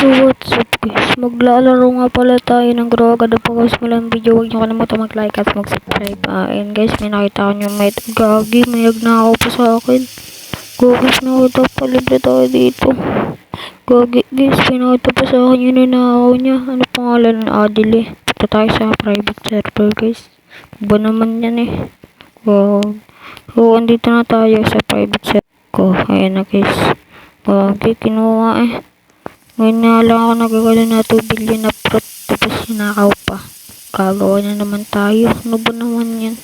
So what's up guys, maglalaro nga pala tayo ng Grow Agad. Pag-guys mo lang video, huwag nyo kalimutan mag-like at mag-subscribe. And guys, may nakita ko nyo may gagi, may nagnakaw pa sa akin. Go guys, nakita pa, libre tayo dito. Gagi guys, pinakita pa sa akin yung ninakaw niya. Ano pangalan? Adile. Punta tayo sa private server guys. Ba naman yan eh. So andito na tayo sa private server ko. Ayan na guys. Gagi, kinuha eh. Ngayon na lang ako nagagawa na 2 billion na fruit, tapos sinakaw pa. Gagawa na naman tayo. Ano ba naman yan?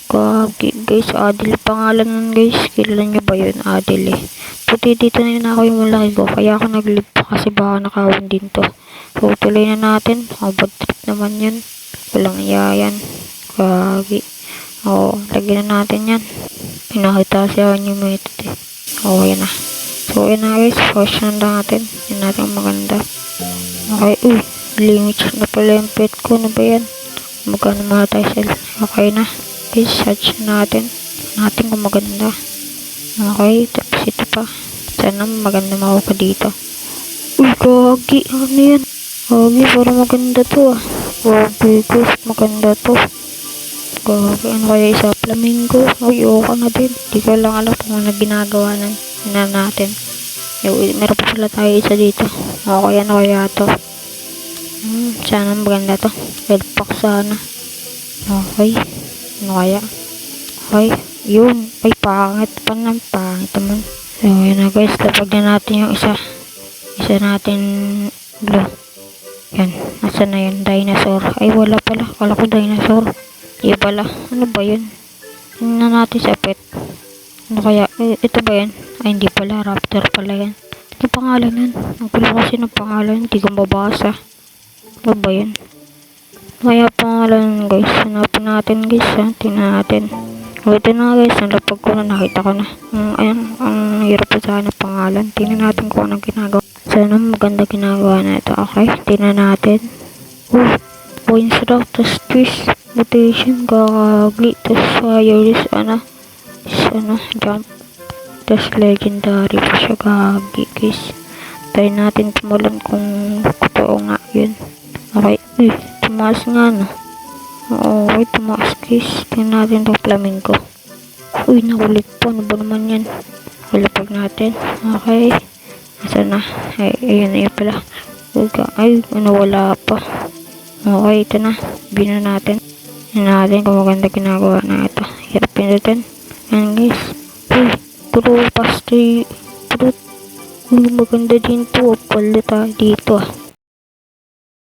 Gagi guys, Adile pangalan nun guys. Kilala nyo ba yun? Adile. Puti dito na yun ako yung malaki ko. Kaya ako nag-live pa kasi baka nakawin din to. So tuloy na natin. Bad trip naman yun. Walang iya yan. Gagi. Lagyan na natin yan. Pinakita siya yung method eh. Yan na. So yun na guys, question na natin. Yun natin maganda. Okay, limit na pala yung pet ko. Ano ba yan? Magkano mga tayo sell? Okay na guys, search natin kung maganda. Okay, tapos ito pa. Sana maganda makuha dito. Gagi, ano yan? Gagi, parang maganda to Gagi guys, maganda to. Gagi, ano kaya isa? Flamingo. Okay na din. Di ko lang alam kung ano ginagawa natin. Meron pa pala tayo isa dito. Okay, ano kaya to? Sana maganda to. Red pack sana. Okay. Ano kaya? Okay. Yun. Ay, pangit pa naman. Pangit naman. So, yun na guys. Lapag na natin yung isa. Isa natin blue. Yan. Nasa na yun? Dinosaur. Ay, wala pala. Kala ko dinosaur. Iya pala. Ano ba yun? Tingnan natin sa pet. Ano kaya? Ito ba yan? Ay, hindi pala. Raptor pala yan. Ano pangalan yan? Ang gulo kasi ng pangalan. Hindi ko mabasa. Ano ba yan? Kaya pangalan guys. Hanapin natin guys. Tingnan natin. Ito na guys. Nalapag ko na. Nakita ko na. Ayan. Ang hirap pa sana pangalan. Tingnan natin kung anong ginagawa. Sana maganda ginagawa na ito. Okay. Tingnan natin. Points raw. Tapos twist. Mutation. Gagi. Tapos fire. Jump. Tapos legendary pa siya. Gagi guys. Try natin tumulan kung totoo nga yun. Okay. Tumaas nga no. Okay, tumaas guys. Tingnan natin itong flamingo. Nakulit po. Ano ba naman yan? Ilapag natin. Okay. Asa na? Ayun pala. Wala pa. Okay, ito na. Bina natin. Tingnan natin kung maganda ginagawa na ito. Hirapin natin. Ayan guys. True pastry fruit. Maganda din to. Pala tayo dito